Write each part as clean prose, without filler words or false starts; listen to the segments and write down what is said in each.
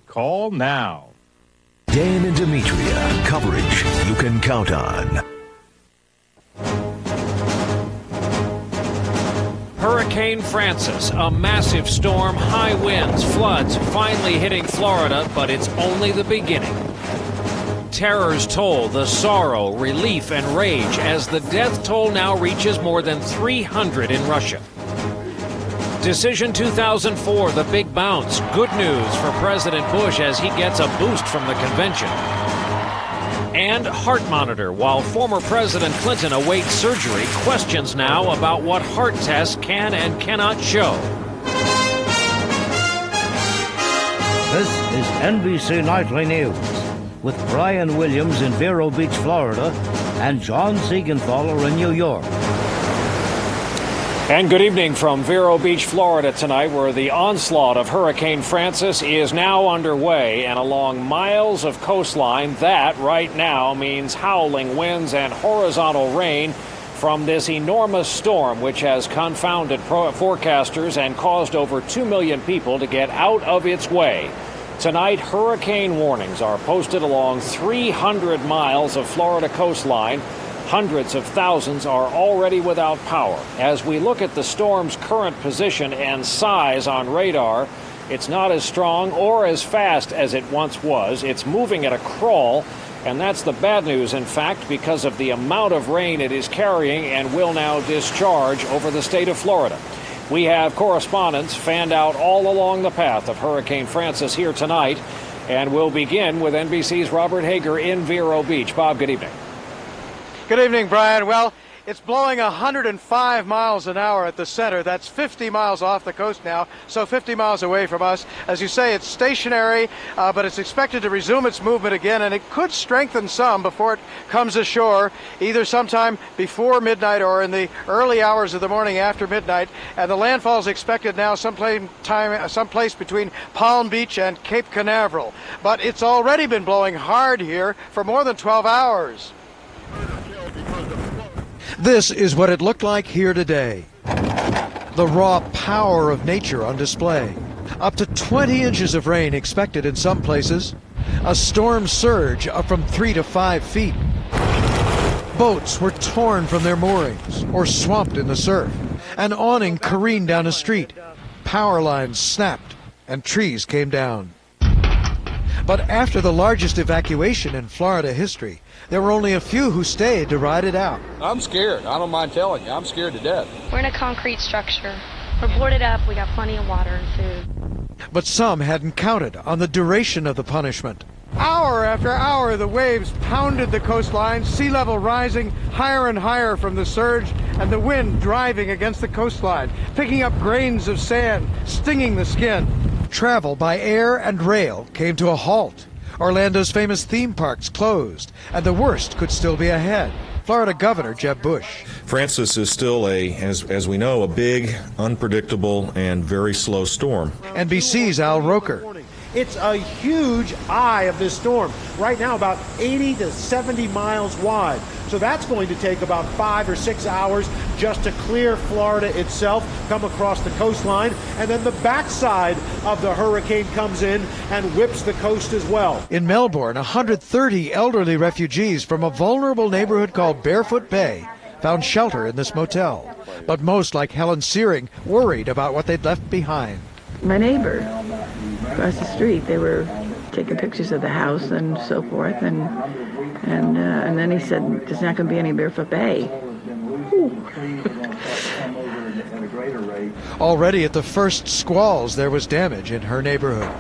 Call now. Dan and Demetria, coverage you can count on. Hurricane Francis, a massive storm, high winds, floods, finally hitting Florida, but it's only the beginning. Terror's toll, the sorrow, relief, and rage as the death toll now reaches more than 300 in Russia. Decision 2004, the big bounce. Good news for President Bush as he gets a boost from the convention. And heart monitor, while former President Clinton awaits surgery, questions now about what heart tests can and cannot show. This is NBC Nightly News with Brian Williams in Vero Beach, Florida, and John Siegenthaler in New York. And good evening from Vero Beach, Florida tonight, where the onslaught of Hurricane Francis is now underway, and along miles of coastline, that right now means howling winds and horizontal rain from this enormous storm, which has confounded forecasters and caused over 2 million people to get out of its way. Tonight, hurricane warnings are posted along 300 miles of Florida coastline. Hundreds of thousands are already without power. As we look at the storm's current position and size on radar, it's not as strong or as fast as it once was. It's moving at a crawl, and that's the bad news, in fact, because of the amount of rain it is carrying and will now discharge over the state of Florida. We have correspondents fanned out all along the path of Hurricane Francis here tonight, and we'll begin with NBC's Robert Hager in Vero Beach. Bob, good evening. Good evening, Brian. Well, it's blowing 105 miles an hour at the center. That's 50 miles off the coast now, so 50 miles away from us. As you say, it's stationary, but it's expected to resume its movement again, and it could strengthen some before it comes ashore, either sometime before midnight or in the early hours of the morning after midnight. And the landfall is expected now someplace between Palm Beach and Cape Canaveral. But it's already been blowing hard here for more than 12 hours. This is what it looked like here today. The raw power of nature on display. Up to 20 inches of rain expected in some places. A storm surge up from 3 to 5 feet. Boats were torn from their moorings or swamped in the surf. An awning careened down a street. Power lines snapped and trees came down. But after the largest evacuation in Florida history, there were only a few who stayed to ride it out. I'm scared. I don't mind telling you. I'm scared to death. We're in a concrete structure. We're boarded up. We got plenty of water and food. But some hadn't counted on the duration of the punishment. Hour after hour, the waves pounded the coastline, sea level rising higher and higher from the surge, and the wind driving against the coastline, picking up grains of sand, stinging the skin. Travel by air and rail came to a halt. Orlando's famous theme parks closed, and the worst could still be ahead. Florida Governor Jeb Bush. Francis is still as we know, a big, unpredictable, and very slow storm. NBC's Al Roker. It's a huge eye of this storm. Right now, about 80 to 70 miles wide. So that's going to take about 5 or 6 hours just to clear Florida itself, come across the coastline, and then the backside of the hurricane comes in and whips the coast as well. In Melbourne, 130 elderly refugees from a vulnerable neighborhood called Barefoot Bay found shelter in this motel. But most, like Helen Searing, worried about what they'd left behind. My neighbor across the street, they were taking pictures of the house and so forth, and then he said, there's not going to be any Barefoot Bay. Already at the first squalls, there was damage in her neighborhood.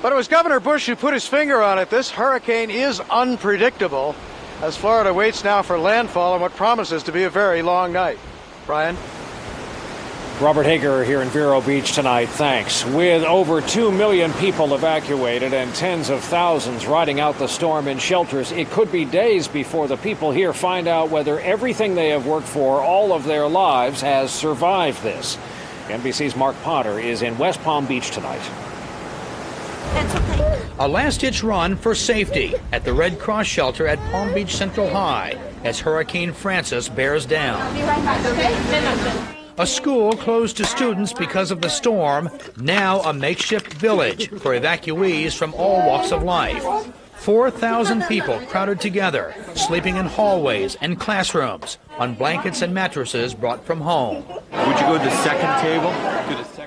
But it was Governor Bush who put his finger on it. This hurricane is unpredictable, as Florida waits now for landfall on what promises to be a very long night. Brian? Robert Hager here in Vero Beach tonight. Thanks. With over 2 million people evacuated and tens of thousands riding out the storm in shelters, it could be days before the people here find out whether everything they have worked for all of their lives has survived this. NBC's Mark Potter is in West Palm Beach tonight. A last-ditch run for safety at the Red Cross shelter at Palm Beach Central High as Hurricane Francis bears down. A school closed to students because of the storm, now a makeshift village for evacuees from all walks of life. 4,000 people crowded together, sleeping in hallways and classrooms on blankets and mattresses brought from home. Would you go to the second table?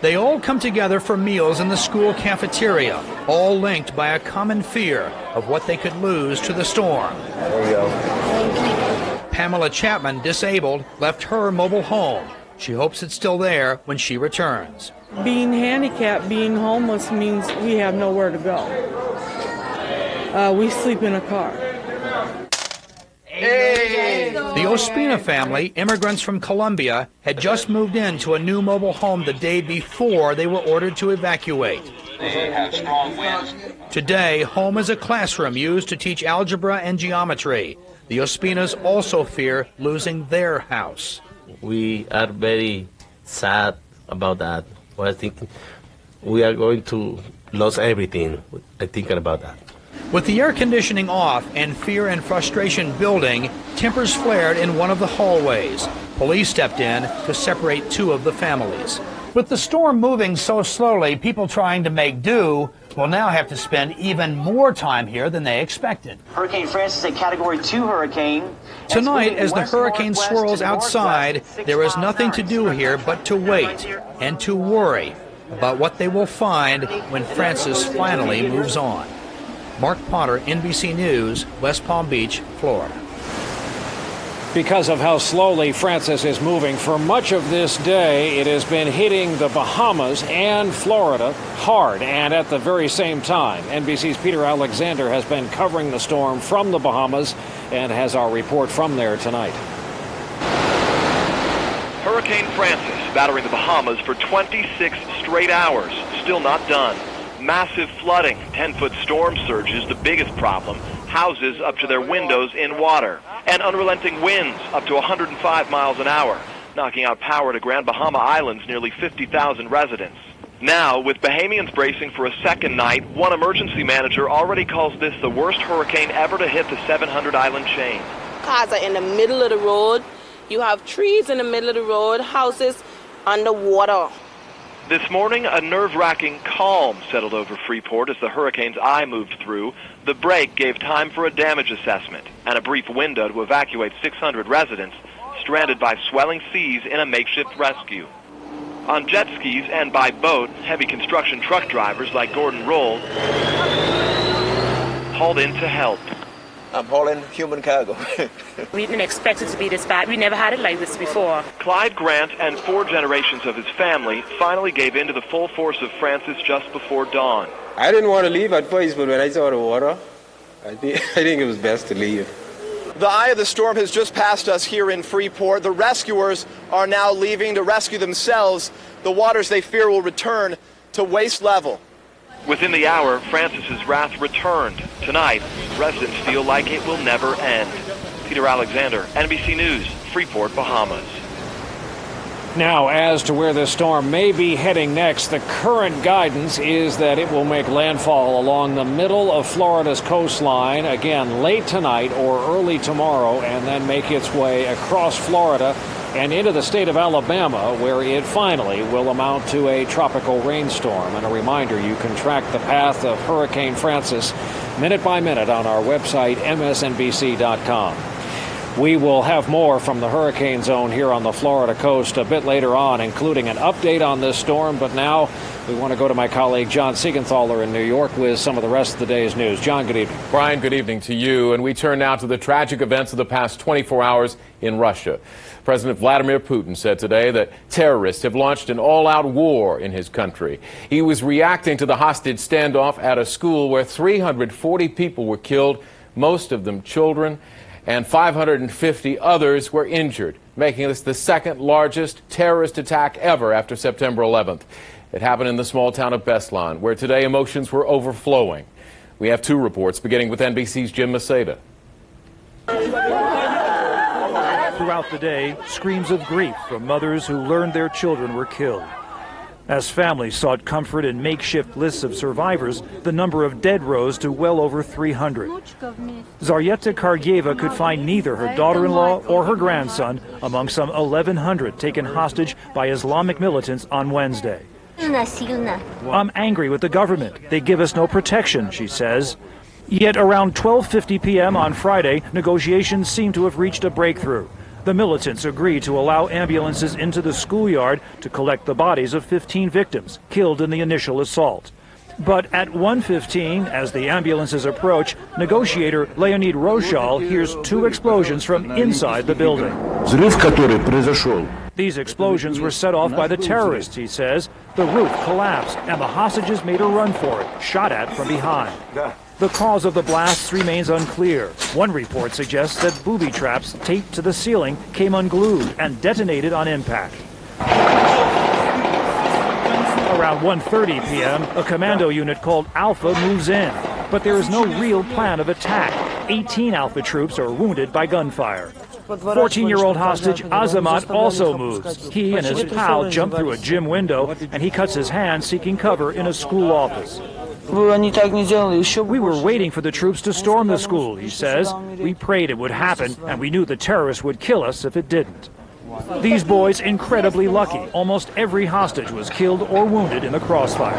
They all come together for meals in the school cafeteria, all linked by a common fear of what they could lose to the storm. There you go. Pamela Chapman, disabled, left her mobile home. She hopes it's still there when she returns. Being handicapped, being homeless means we have nowhere to go. We sleep in a car. The Ospina family, immigrants from Colombia, had just moved into a new mobile home the day before they were ordered to evacuate. They have strong winds. Today, home is a classroom used to teach algebra and geometry. The Ospinas also fear losing their house. We are very sad about that. I think we are going to lose everything. I'm thinking about that. With the air conditioning off and fear and frustration building, tempers flared in one of the hallways. Police stepped in to separate two of the families. With the storm moving so slowly, people trying to make do will now have to spend even more time here than they expected. Hurricane Francis, a Category 2 hurricane. Tonight, as the hurricane swirls outside, there is nothing to do here but to wait and to worry about what they will find when Francis finally moves on. Mark Potter, NBC News, West Palm Beach, Florida. Because of how slowly Francis is moving, for much of this day, it has been hitting the Bahamas and Florida hard. And at the very same time, NBC's Peter Alexander has been covering the storm from the Bahamas and has our report from there tonight. Hurricane Francis battering the Bahamas for 26 straight hours. Still not done. Massive flooding, 10-foot storm surges, the biggest problem, houses up to their windows in water, and unrelenting winds up to 105 miles an hour, knocking out power to Grand Bahama Island's nearly 50,000 residents. Now, with Bahamians bracing for a second night, one emergency manager already calls this the worst hurricane ever to hit the 700-island chain. Cars are in the middle of the road. You have trees in the middle of the road, houses underwater. This morning, a nerve-wracking calm settled over Freeport as the hurricane's eye moved through. The break gave time for a damage assessment and a brief window to evacuate 600 residents stranded by swelling seas in a makeshift rescue. On jet skis and by boat, heavy construction truck drivers like Gordon Roll hauled in to help. I'm hauling human cargo. We didn't expect it to be this bad. We never had it like this before. Clyde Grant and 4 generations of his family finally gave in to the full force of Francis just before dawn. I didn't want to leave at first, but when I saw the water, I think it was best to leave. The eye of the storm has just passed us here in Freeport. The rescuers are now leaving to rescue themselves. The waters they fear will return to waist level. Within the hour, Francis's wrath returned. Tonight, residents feel like it will never end. Peter Alexander, NBC News, Freeport, Bahamas. Now, as to where this storm may be heading next, the current guidance is that it will make landfall along the middle of Florida's coastline, again, late tonight or early tomorrow, and then make its way across Florida and into the state of Alabama, where it finally will amount to a tropical rainstorm. And a reminder, you can track the path of Hurricane Francis minute by minute on our website, msnbc.com. We will have more from the hurricane zone here on the Florida coast a bit later on, including an update on this storm. But now we want to go to my colleague John Siegenthaler in New York with some of the rest of the day's news. John, good evening. Brian, good evening to you. And we turn now to the tragic events of the past 24 hours in Russia. President Vladimir Putin said today that terrorists have launched an all-out war in his country. He was reacting to the hostage standoff at a school where 340 people were killed, most of them children, and 550 others were injured, making this the second largest terrorist attack ever after September 11th. It happened in the small town of Beslan, where today emotions were overflowing. We have 2 reports, beginning with NBC's Jim Maceda. Throughout the day, screams of grief from mothers who learned their children were killed. As families sought comfort in makeshift lists of survivors, the number of dead rose to well over 300. Zaryetta Kargieva could find neither her daughter-in-law or her grandson among some 1,100 taken hostage by Islamic militants on Wednesday. I'm angry with the government. They give us no protection, she says. Yet around 12:50 p.m. on Friday, negotiations seem to have reached a breakthrough. The militants agreed to allow ambulances into the schoolyard to collect the bodies of 15 victims killed in the initial assault. But at 1:15, as the ambulances approach, negotiator Leonid Roshal hears two explosions from inside the building. These explosions were set off by the terrorists, he says. The roof collapsed and the hostages made a run for it, shot at from behind. The cause of the blasts remains unclear. One report suggests that booby traps taped to the ceiling came unglued and detonated on impact. Around 1:30 p.m., a commando unit called Alpha moves in, but there is no real plan of attack. 18 Alpha troops are wounded by gunfire. 14-year-old hostage Azamat also moves. He and his pal jump through a gym window, and he cuts his hand seeking cover in a school office. We were waiting for the troops to storm the school, he says. We prayed it would happen, and we knew the terrorists would kill us if it didn't. These boys incredibly lucky. Almost every hostage was killed or wounded in the crossfire.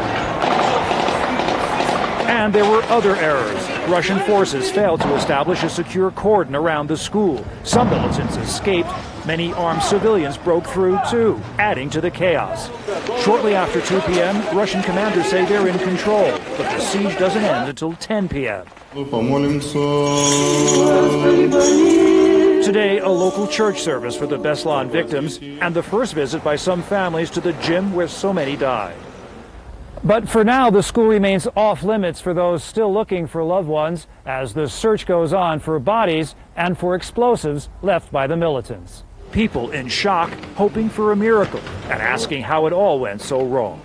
And there were other errors. Russian forces failed to establish a secure cordon around the school. Some militants escaped. Many armed civilians broke through, too, adding to the chaos. Shortly after 2 p.m., Russian commanders say they're in control, but the siege doesn't end until 10 p.m. Today, a local church service for the Beslan victims, and the first visit by some families to the gym where so many died. But for now, the school remains off limits for those still looking for loved ones as the search goes on for bodies and for explosives left by the militants. People in shock, hoping for a miracle and asking how it all went so wrong.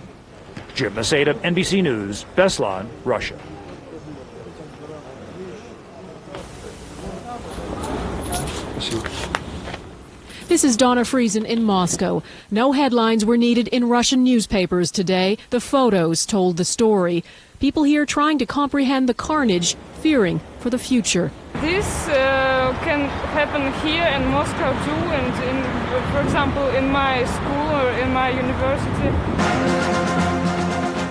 Jim Masada, NBC News, Beslan, Russia. This is Donna Friesen in Moscow. No headlines were needed in Russian newspapers today. The photos told the story. People here trying to comprehend the carnage, fearing for the future. This can happen here in Moscow too, and for example, in my school or in my university.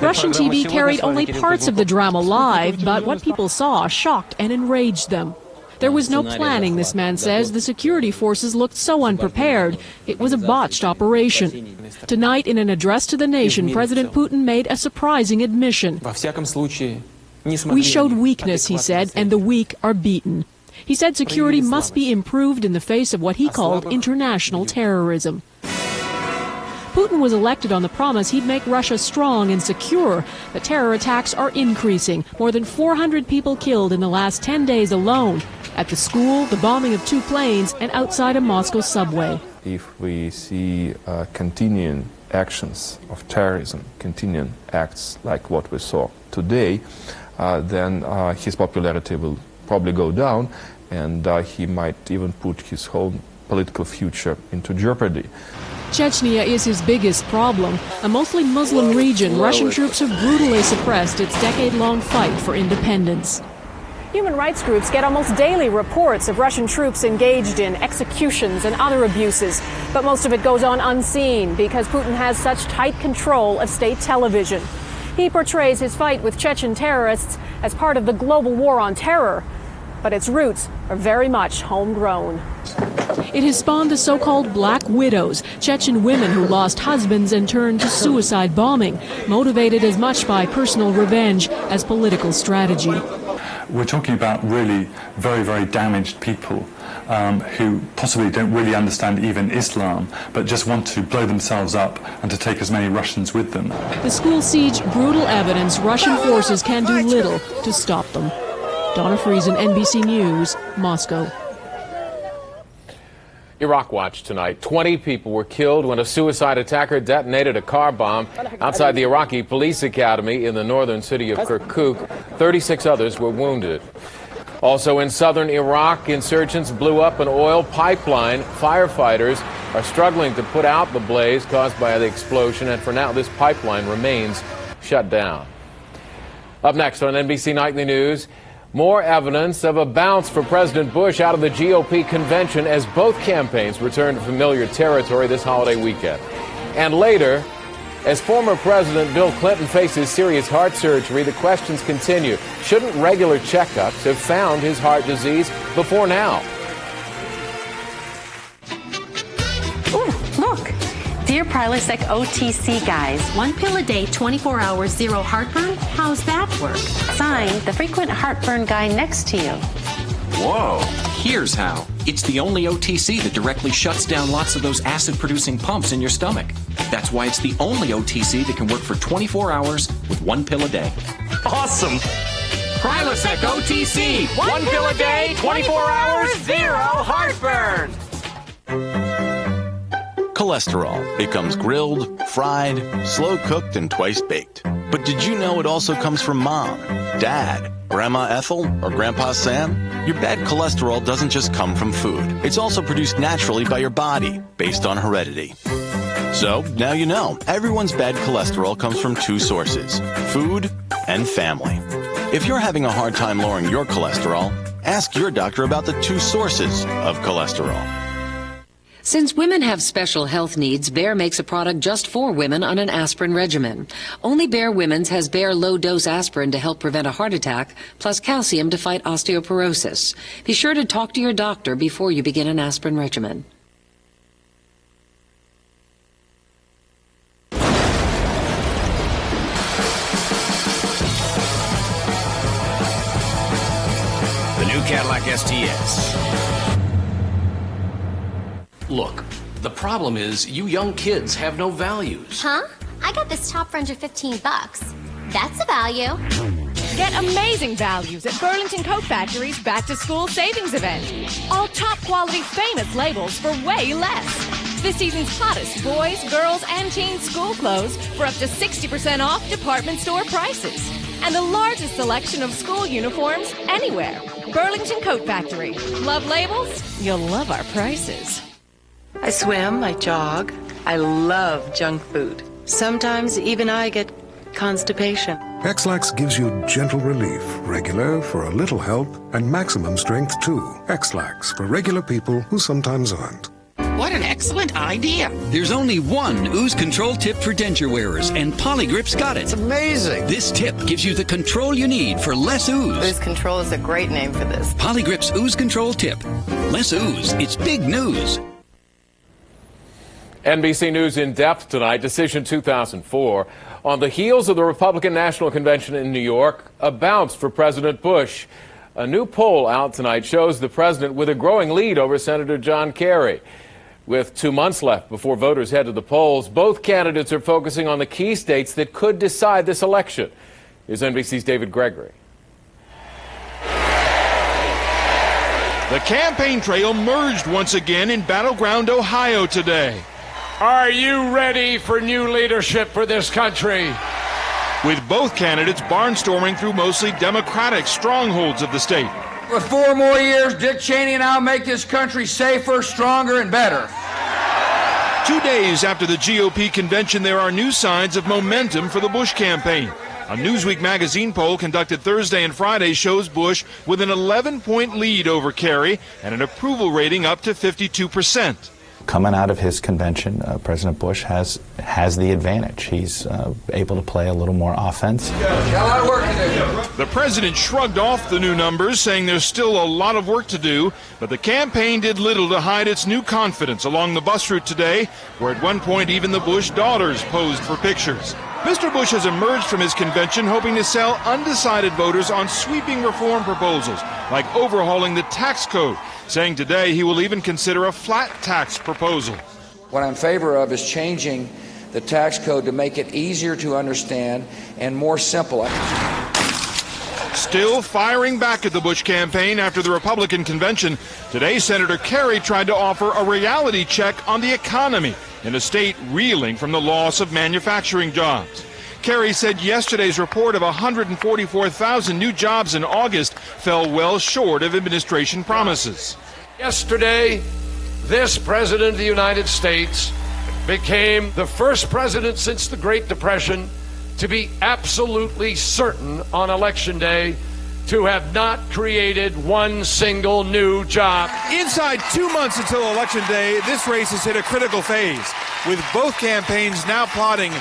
Russian TV carried only parts of the drama live, but what people saw shocked and enraged them. There was no planning, this man says. The security forces looked so unprepared. It was a botched operation. Tonight, in an address to the nation, President Putin made a surprising admission. We showed weakness, he said, and the weak are beaten. He said security must be improved in the face of what he called international terrorism. Putin was elected on the promise he'd make Russia strong and secure. The terror attacks are increasing. More than 400 people killed in the last 10 days alone. At the school, the bombing of 2 planes, and outside a Moscow subway. If we see continuing actions of terrorism, continuing acts like what we saw today, then his popularity will probably go down, and he might even put his whole political future into jeopardy. Chechnya is his biggest problem. A mostly Muslim region, Russian troops have brutally suppressed its decade-long fight for independence. Human rights groups get almost daily reports of Russian troops engaged in executions and other abuses. But most of it goes on unseen because Putin has such tight control of state television. He portrays his fight with Chechen terrorists as part of the global war on terror. But its roots are very much homegrown. It has spawned the so-called Black Widows, Chechen women who lost husbands and turned to suicide bombing, motivated as much by personal revenge as political strategy. We're talking about really very, very damaged people who possibly don't really understand even Islam, but just want to blow themselves up and to take as many Russians with them. The school siege, brutal evidence Russian forces can do little to stop them. Donna Friesen, NBC News, Moscow. Iraq Watch tonight. 20 people were killed when a suicide attacker detonated a car bomb outside the Iraqi police academy in the northern city of Kirkuk. 36 others were wounded. Also in southern Iraq, insurgents blew up an oil pipeline. Firefighters are struggling to put out the blaze caused by the explosion, and for now, this pipeline remains shut down. Up next on NBC Nightly News, more evidence of a bounce for President Bush out of the GOP convention as both campaigns return to familiar territory this holiday weekend. And later, as former President Bill Clinton faces serious heart surgery, the questions continue. Shouldn't regular checkups have found his heart disease before now? Ooh, look. Dear Prilosec OTC guys. 1 pill a day, 24 hours, zero heartburn? How's that work? Signed, the frequent heartburn guy next to you. Whoa. Here's how. It's the only OTC that directly shuts down lots of those acid-producing pumps in your stomach. That's why it's the only OTC that can work for 24 hours with 1 pill a day. Awesome. Prilosec OTC. 1 pill a day, 24 hours, zero heartburn. Cholesterol. It comes grilled, fried, slow-cooked, and twice-baked. But did you know it also comes from Mom, Dad, Grandma Ethel, or Grandpa Sam? Your bad cholesterol doesn't just come from food. It's also produced naturally by your body, based on heredity. So, now you know, everyone's bad cholesterol comes from 2 sources, food and family. If you're having a hard time lowering your cholesterol, ask your doctor about the 2 sources of cholesterol. Since women have special health needs, Bayer makes a product just for women on an aspirin regimen. Only Bayer Women's has Bayer low-dose aspirin to help prevent a heart attack, plus calcium to fight osteoporosis. Be sure to talk to your doctor before you begin an aspirin regimen. The new Cadillac STS. Look, the problem is you young kids have no values. Huh? I got this top fringe for $15. That's a value. Get amazing values at Burlington Coat Factory's back-to-school savings event. All top-quality famous labels for way less. This season's hottest boys, girls, and teen school clothes for up to 60% off department store prices. And the largest selection of school uniforms anywhere. Burlington Coat Factory. Love labels? You'll love our prices. I swim, I jog, I love junk food. Sometimes even I get constipation. X-Lax gives you gentle relief, regular for a little help, and maximum strength too. X-Lax for regular people who sometimes aren't. What an excellent idea. There's only one ooze control tip for denture wearers, and Polygrip's got it. It's amazing. This tip gives you the control you need for less ooze. Ooze control is a great name for this. Polygrip's ooze control tip. Less ooze, it's big news. NBC News in depth tonight, Decision 2004. On the heels of the Republican National Convention in New York, a bounce for President Bush. A new poll out tonight shows the president with a growing lead over Senator John Kerry. With 2 months left before voters head to the polls, both candidates are focusing on the key states that could decide this election. Here's NBC's David Gregory. The campaign trail merged once again in battleground Ohio today. Are you ready for new leadership for this country? With both candidates barnstorming through mostly Democratic strongholds of the state. For 4 more years, Dick Cheney and I'll make this country safer, stronger, and better. 2 days after the GOP convention, there are new signs of momentum for the Bush campaign. A Newsweek magazine poll conducted Thursday and Friday shows Bush with an 11-point lead over Kerry and an approval rating up to 52%. Coming out of his convention, President Bush has the advantage. He's able to play a little more offense. The president shrugged off the new numbers, saying there's still a lot of work to do, but the campaign did little to hide its new confidence along the bus route today, where at one point even the Bush daughters posed for pictures. Mr. Bush has emerged from his convention hoping to sell undecided voters on sweeping reform proposals, like overhauling the tax code, saying today he will even consider a flat tax proposal. What I'm in favor of is changing the tax code to make it easier to understand and more simple. Still firing back at the Bush campaign after the Republican convention, today Senator Kerry tried to offer a reality check on the economy in a state reeling from the loss of manufacturing jobs. Kerry said yesterday's report of 144,000 new jobs in August fell well short of administration promises. Yesterday, This President of the United States became the first president since the Great Depression to be absolutely certain on Election Day to have not created one single new job. Inside 2 months until Election Day, this race has hit a critical phase, with both campaigns now plotting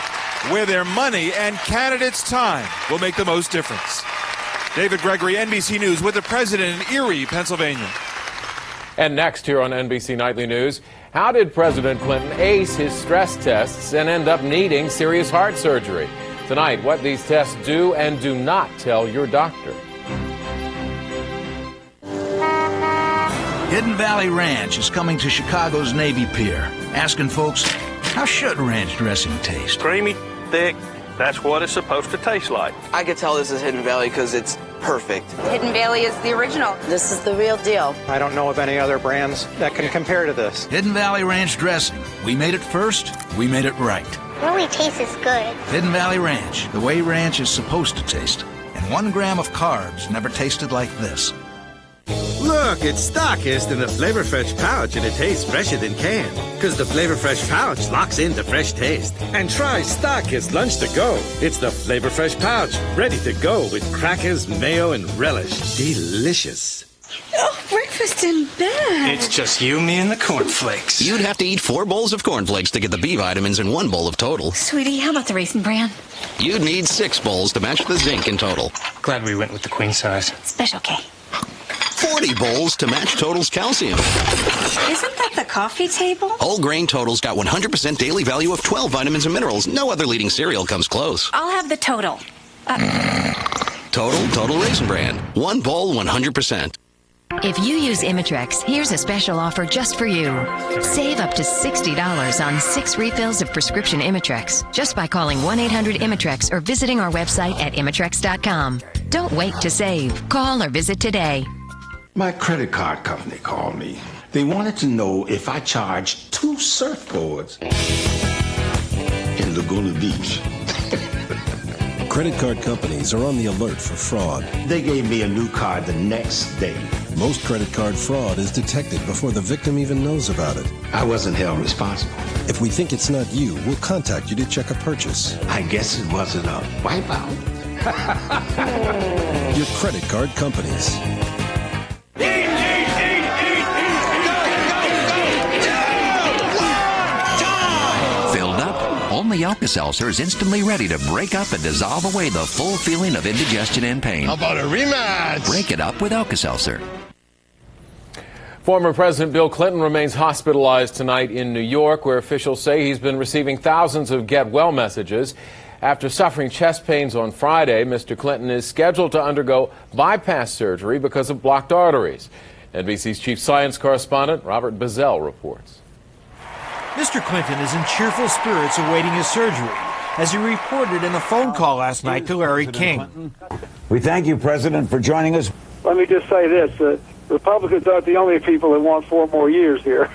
where their money and candidates' time will make the most difference. David Gregory, NBC News, with the president in Erie, Pennsylvania. And next here on NBC Nightly News, how did President Clinton ace his stress tests and end up needing serious heart surgery? Tonight, what these tests do and do not tell your doctor. Hidden Valley Ranch is coming to Chicago's Navy Pier, asking folks, how should ranch dressing taste? Creamy, thick, that's what it's supposed to taste like. I could tell this is Hidden Valley because it's perfect. Hidden Valley is the original. This is the real deal. I don't know of any other brands that can compare to this. Hidden Valley Ranch dressing. We made it first, we made it right. It really tastes good. Hidden Valley Ranch, the way ranch is supposed to taste. And 1 gram of carbs never tasted like this. Look, it's Starkist in the Flavor Fresh pouch, and it tastes fresher than canned. Because the Flavor Fresh pouch locks in the fresh taste. And try Starkist Lunch to Go. It's the Flavor Fresh pouch, ready to go with crackers, mayo, and relish. Delicious. Oh, breakfast in bed. It's just you, me, and the cornflakes. You'd have to eat 4 bowls of cornflakes to get the B vitamins in 1 bowl of Total. Sweetie, how about the Raisin Bran? You'd need 6 bowls to match the zinc in Total. Glad we went with the queen size. Special K. 40 bowls to match Total's calcium. Isn't that the coffee table? Whole grain Total's got 100% daily value of 12 vitamins and minerals. No other leading cereal comes close. I'll have the Total. Total Raisin Bran. 1 bowl, 100%. If you use Imitrex, here's a special offer just for you. Save up to $60 on 6 refills of prescription Imitrex just by calling 1-800-IMITREX or visiting our website at imitrex.com. Don't wait to save. Call or visit today. My credit card company called me. They wanted to know if I charged 2 surfboards in Laguna Beach. Credit card companies are on the alert for fraud. They gave me a new card the next day. Most credit card fraud is detected before the victim even knows about it. I wasn't held responsible. If we think it's not you, we'll contact you to check a purchase. I guess it wasn't a wipeout. Your credit card companies. Filled up? Only Alka-Seltzer is instantly ready to break up and dissolve away the full feeling of indigestion and pain. How about a rematch? Break it up with Alka-Seltzer. Former President Bill Clinton remains hospitalized tonight in New York, where officials say he's been receiving thousands of get well messages. After suffering chest pains on Friday, Mr. Clinton is scheduled to undergo bypass surgery because of blocked arteries. NBC's chief science correspondent Robert Bazell reports. Mr. Clinton is in cheerful spirits awaiting his surgery, as he reported in a phone call last night to Larry King. We thank you, President, for joining us. Let me just say this. Republicans aren't the only people that want 4 more years here.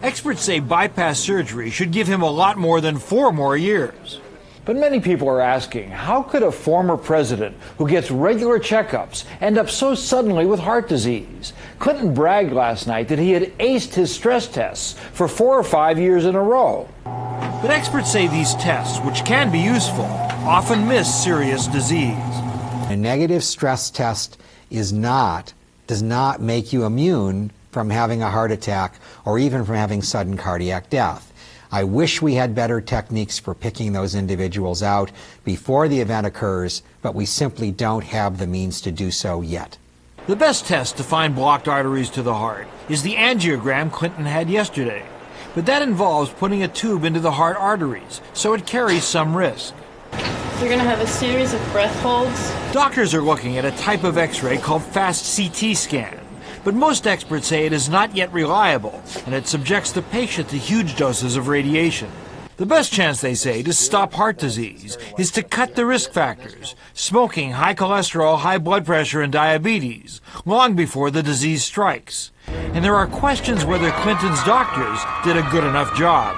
Experts say bypass surgery should give him a lot more than 4 more years. But many people are asking, how could a former president who gets regular checkups end up so suddenly with heart disease? Clinton bragged last night that he had aced his stress tests for 4 or 5 years in a row. But experts say these tests, which can be useful, often miss serious disease. A negative stress test does not make you immune from having a heart attack or even from having sudden cardiac death. I wish we had better techniques for picking those individuals out before the event occurs, but we simply don't have the means to do so yet. The best test to find blocked arteries to the heart is the angiogram Clinton had yesterday. But that involves putting a tube into the heart arteries, so it carries some risk. You're going to have a series of breath holds. Doctors are looking at a type of X-ray called fast CT scan. But most experts say it is not yet reliable, and it subjects the patient to huge doses of radiation. The best chance, they say, to stop heart disease is to cut the risk factors, smoking, high cholesterol, high blood pressure, and diabetes, long before the disease strikes. And there are questions whether Clinton's doctors did a good enough job.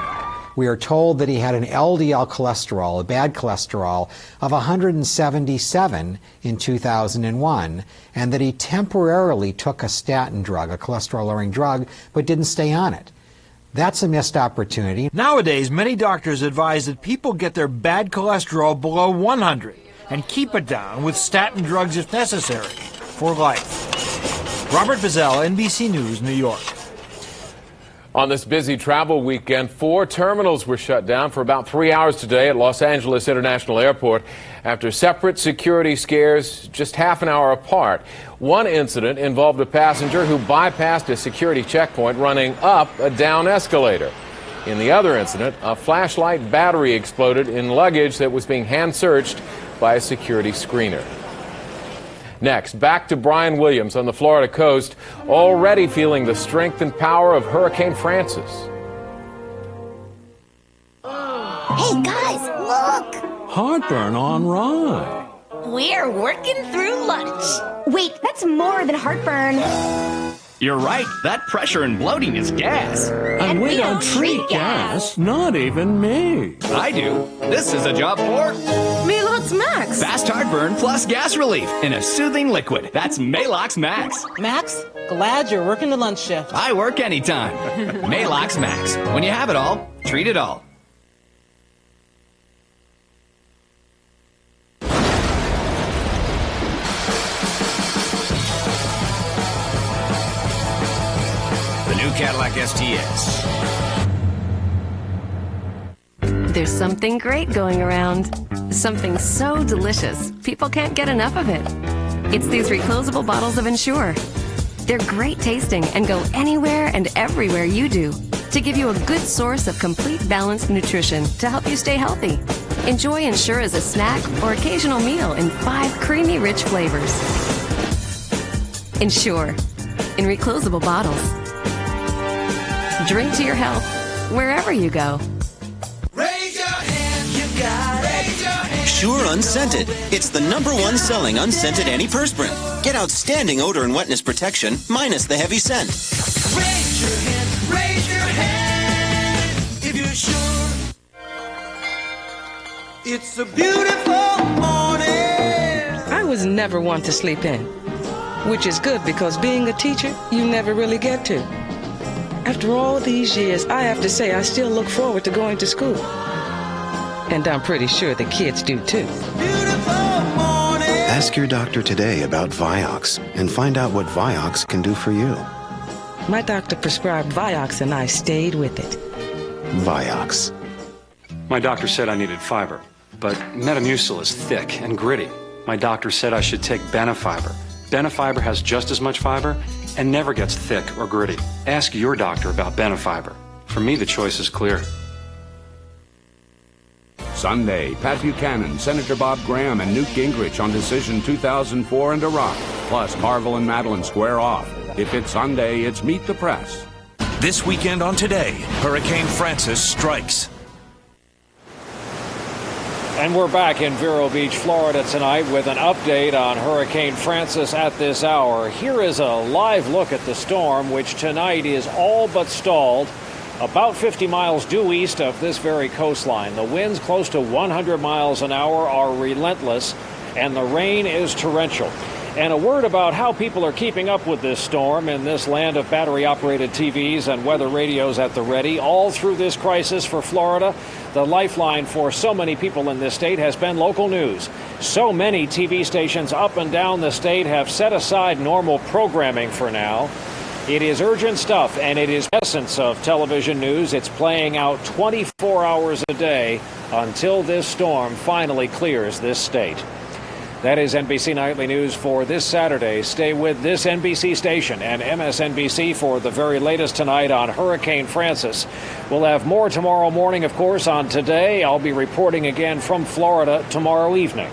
We are told that he had an LDL cholesterol, a bad cholesterol, of 177 in 2001, and that he temporarily took a statin drug, a cholesterol-lowering drug, but didn't stay on it. That's a missed opportunity. Nowadays, many doctors advise that people get their bad cholesterol below 100 and keep it down with statin drugs if necessary for life. Robert Bazell, NBC News, New York. On this busy travel weekend, 4 terminals were shut down for about 3 hours today at Los Angeles International Airport after separate security scares just half an hour apart. One incident involved a passenger who bypassed a security checkpoint running up a down escalator. In the other incident, a flashlight battery exploded in luggage that was being hand-searched by a security screener. Next, back to Brian Williams on the Florida coast, already feeling the strength and power of Hurricane Francis. Hey guys, look! Heartburn on rye. We're working through lunch. Wait, that's more than heartburn. You're right. That pressure and bloating is gas. And we don't treat gas. Not even me. I do. This is a job for Maalox Max. fast heartburn plus gas relief in a soothing liquid. That's Maalox Max. Max, glad you're working the lunch shift. I work anytime. Maalox Max. When you have it all, treat it all. New Cadillac STS. There's something great going around. Something so delicious, people can't get enough of it. It's these reclosable bottles of Ensure. They're great tasting and go anywhere and everywhere you do to give you a good source of complete balanced nutrition to help you stay healthy. Enjoy Ensure as a snack or occasional meal in 5 creamy, rich flavors. Ensure in reclosable bottles. Drink to your health wherever you go. Raise your hand, you got it. Raise your hand. Sure Unscented. It's the #1 selling unscented antiperspirant. Get outstanding odor and wetness protection minus the heavy scent. Raise your hand if you're sure. It's a beautiful morning. I was never one to sleep in, which is good because being a teacher, you never really get to. After all these years, I have to say I still look forward to going to school. And I'm pretty sure the kids do too. Ask your doctor today about Vioxx and find out what Vioxx can do for you. My doctor prescribed Vioxx and I stayed with it. Vioxx. My doctor said I needed fiber, but Metamucil is thick and gritty. My doctor said I should take Benefiber. Benefiber has just as much fiber and never gets thick or gritty. Ask your doctor about Benefiber. For me, the choice is clear. Sunday, Pat Buchanan, Senator Bob Graham, and Newt Gingrich on Decision 2004 and Iraq. Plus, Carville and Madeline square off. If it's Sunday, it's Meet the Press. This weekend on Today, Hurricane Francis strikes. And we're back in Vero Beach, Florida tonight with an update on Hurricane Francis at this hour. Here is a live look at the storm, which tonight is all but stalled about 50 miles due east of this very coastline. The winds close to 100 miles an hour are relentless, and the rain is torrential. And a word about how people are keeping up with this storm in this land of battery-operated TVs and weather radios at the ready. All through this crisis for Florida, the lifeline for so many people in this state has been local news. So many TV stations up and down the state have set aside normal programming for now. It is urgent stuff, and it is the essence of television news. It's playing out 24 hours a day until this storm finally clears this state. That is NBC Nightly News for this Saturday. Stay with this NBC station and MSNBC for the very latest tonight on Hurricane Francis. We'll have more tomorrow morning, of course, on Today. I'll be reporting again from Florida tomorrow evening.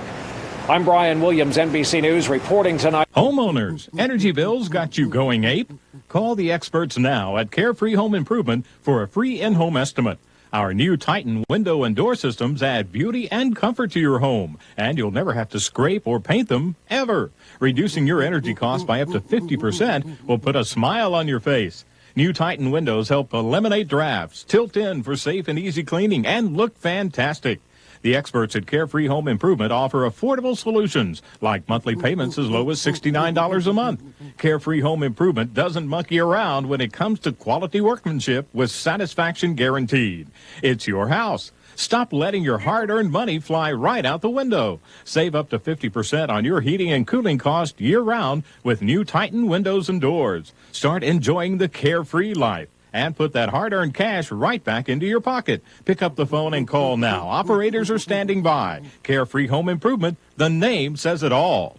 I'm Brian Williams, NBC News, reporting tonight. Homeowners, energy bills got you going ape? Call the experts now at Carefree Home Improvement for a free in-home estimate. Our new Titan window and door systems add beauty and comfort to your home, and you'll never have to scrape or paint them, ever. Reducing your energy costs by up to 50% will put a smile on your face. New Titan windows help eliminate drafts, tilt in for safe and easy cleaning, and look fantastic. The experts at Carefree Home Improvement offer affordable solutions like monthly payments as low as $69 a month. Carefree Home Improvement doesn't monkey around when it comes to quality workmanship with satisfaction guaranteed. It's your house. Stop letting your hard-earned money fly right out the window. Save up to 50% on your heating and cooling cost year-round with new Titan windows and doors. Start enjoying the carefree life and put that hard-earned cash right back into your pocket. Pick up the phone and call now. Operators are standing by. Carefree Home Improvement, the name says it all.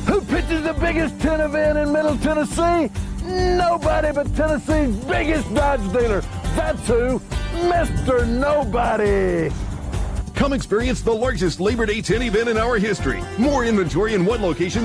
Who pitches the biggest tin event in Middle Tennessee? Nobody but Tennessee's biggest Dodge dealer. That's who, Mr. Nobody. Come experience the largest Labor Day tin event in our history. More inventory in one location